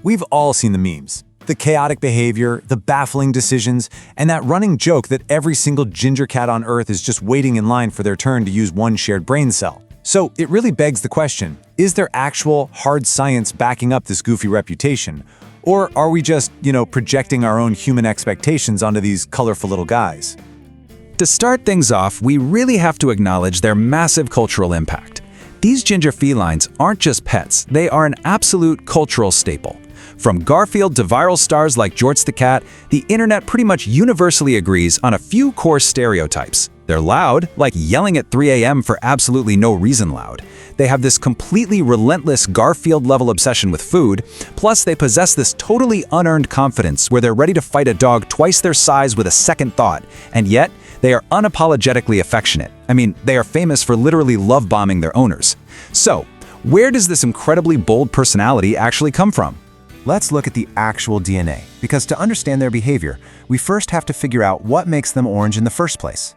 We've all seen the memes. The chaotic behavior, the baffling decisions, and that running joke that every single ginger cat on Earth is just waiting in line for their turn to use one shared brain cell. So it really begs the question, is there actual, hard science backing up this goofy reputation? Or are we just, projecting our own human expectations onto these colorful little guys? To start things off, we really have to acknowledge their massive cultural impact. These ginger felines aren't just pets, they are an absolute cultural staple. From Garfield to viral stars like Jorts the cat, the internet pretty much universally agrees on a few core stereotypes. They're loud, like yelling at 3 a.m. for absolutely no reason loud. They have this completely relentless Garfield-level obsession with food, plus they possess this totally unearned confidence where they're ready to fight a dog twice their size with a second thought, and yet they are unapologetically affectionate. I mean, they are famous for literally love-bombing their owners. So, where does this incredibly bold personality actually come from? Let's look at the actual DNA, because to understand their behavior, we first have to figure out what makes them orange in the first place.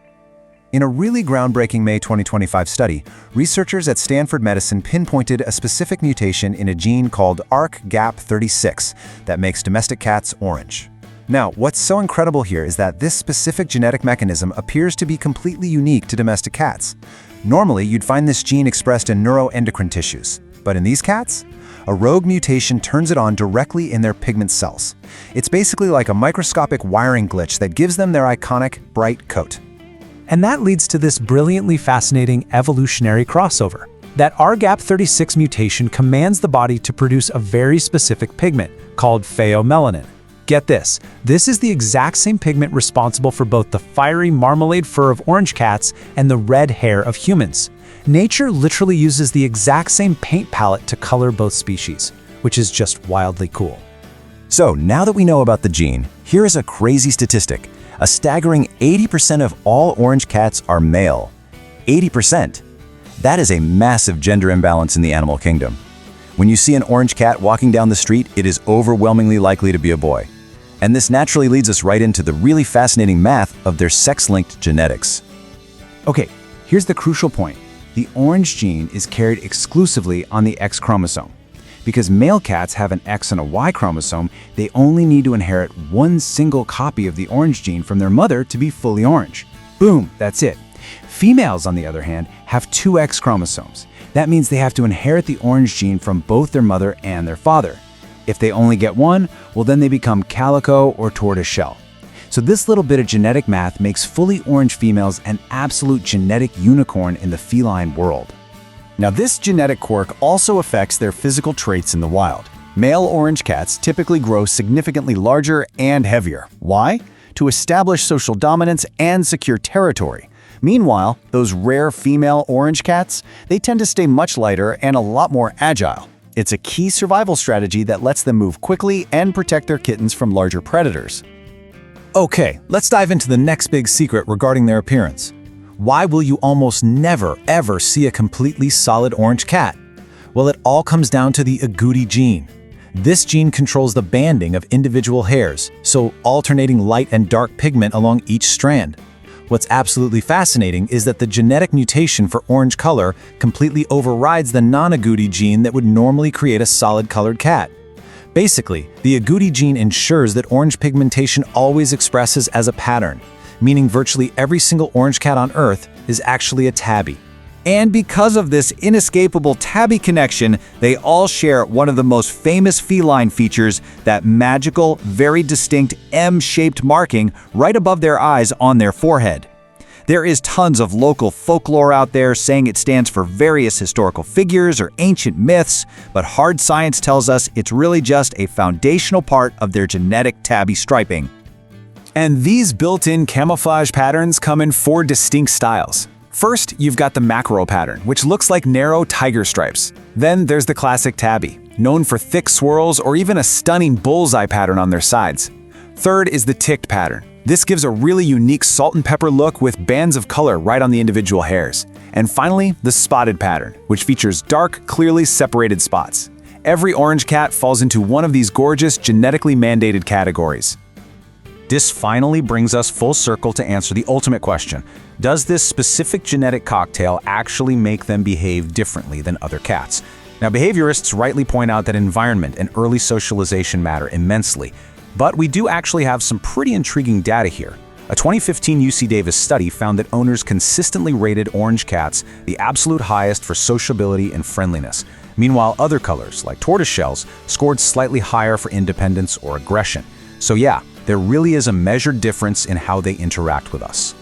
In a really groundbreaking May 2025 study, researchers at Stanford Medicine pinpointed a specific mutation in a gene called ARC-GAP36 that makes domestic cats orange. Now, what's so incredible here is that this specific genetic mechanism appears to be completely unique to domestic cats. Normally, you'd find this gene expressed in neuroendocrine tissues, but in these cats, a rogue mutation turns it on directly in their pigment cells. It's basically like a microscopic wiring glitch that gives them their iconic, bright coat. And that leads to this brilliantly fascinating evolutionary crossover. That ARGAP36 mutation commands the body to produce a very specific pigment called pheomelanin. Get this, this is the exact same pigment responsible for both the fiery marmalade fur of orange cats and the red hair of humans. Nature literally uses the exact same paint palette to color both species, which is just wildly cool. So now that we know about the gene, here is a crazy statistic. A staggering 80% of all orange cats are male. 80%. That is a massive gender imbalance in the animal kingdom. When you see an orange cat walking down the street, it is overwhelmingly likely to be a boy. And this naturally leads us right into the really fascinating math of their sex-linked genetics. Okay, here's the crucial point. The orange gene is carried exclusively on the X chromosome. Because male cats have an X and a Y chromosome, they only need to inherit one single copy of the orange gene from their mother to be fully orange. Boom, that's it. Females, on the other hand, have two X chromosomes. That means they have to inherit the orange gene from both their mother and their father. If they only get one, well then they become calico or tortoiseshell. So this little bit of genetic math makes fully orange females an absolute genetic unicorn in the feline world. Now this genetic quirk also affects their physical traits in the wild. Male orange cats typically grow significantly larger and heavier. Why? To establish social dominance and secure territory. Meanwhile, those rare female orange cats, they tend to stay much lighter and a lot more agile. It's a key survival strategy that lets them move quickly and protect their kittens from larger predators. Okay, let's dive into the next big secret regarding their appearance. Why will you almost never, ever see a completely solid orange cat? Well, it all comes down to the agouti gene. This gene controls the banding of individual hairs, so alternating light and dark pigment along each strand. What's absolutely fascinating is that the genetic mutation for orange color completely overrides the non-agouti gene that would normally create a solid-colored cat. Basically, the agouti gene ensures that orange pigmentation always expresses as a pattern, meaning virtually every single orange cat on Earth is actually a tabby. And because of this inescapable tabby connection, they all share one of the most famous feline features, that magical, very distinct M-shaped marking right above their eyes on their forehead. There is tons of local folklore out there saying it stands for various historical figures or ancient myths, but hard science tells us it's really just a foundational part of their genetic tabby striping. And these built-in camouflage patterns come in 4 distinct styles. First, you've got the macro pattern, which looks like narrow tiger stripes. Then there's the classic tabby, known for thick swirls or even a stunning bullseye pattern on their sides. Third is the ticked pattern. This gives a really unique salt and pepper look with bands of color right on the individual hairs. And finally, the spotted pattern, which features dark, clearly separated spots. Every orange cat falls into one of these gorgeous, genetically mandated categories. This finally brings us full circle to answer the ultimate question. Does this specific genetic cocktail actually make them behave differently than other cats? Now, behaviorists rightly point out that environment and early socialization matter immensely, but we do actually have some pretty intriguing data here. A 2015 UC Davis study found that owners consistently rated orange cats the absolute highest for sociability and friendliness. Meanwhile, other colors, like tortoiseshells, scored slightly higher for independence or aggression. So yeah, there really is a measured difference in how they interact with us.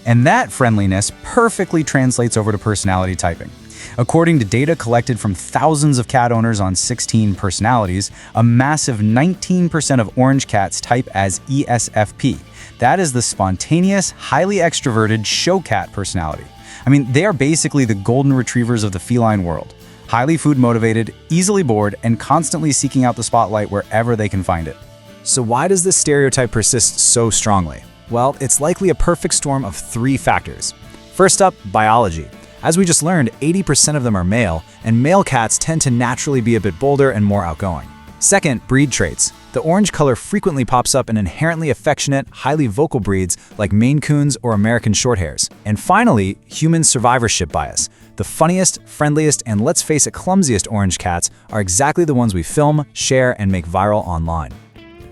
And that friendliness perfectly translates over to personality typing. According to data collected from thousands of cat owners on 16 personalities, a massive 19% of orange cats type as ESFP. That is the spontaneous, highly extroverted show cat personality. I mean, they are basically the golden retrievers of the feline world. Highly food motivated, easily bored, and constantly seeking out the spotlight wherever they can find it. So why does this stereotype persist so strongly? Well, it's likely a perfect storm of 3 factors. First up, biology. As we just learned, 80% of them are male, and male cats tend to naturally be a bit bolder and more outgoing. Second, breed traits. The orange color frequently pops up in inherently affectionate, highly vocal breeds like Maine Coons or American Shorthairs. And finally, human survivorship bias. The funniest, friendliest, and let's face it, clumsiest orange cats are exactly the ones we film, share, and make viral online.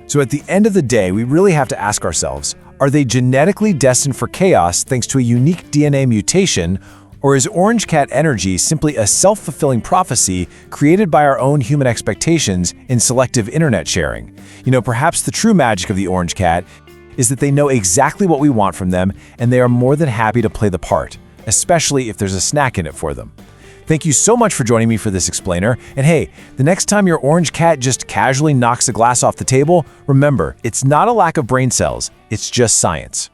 So at the end of the day, we really have to ask ourselves, are they genetically destined for chaos thanks to a unique DNA mutation, or is orange cat energy simply a self-fulfilling prophecy created by our own human expectations in selective internet sharing? You know, perhaps the true magic of the orange cat is that they know exactly what we want from them, and they are more than happy to play the part, especially if there's a snack in it for them. Thank you so much for joining me for this explainer, and hey, the next time your orange cat just casually knocks a glass off the table, remember, it's not a lack of brain cells, it's just science.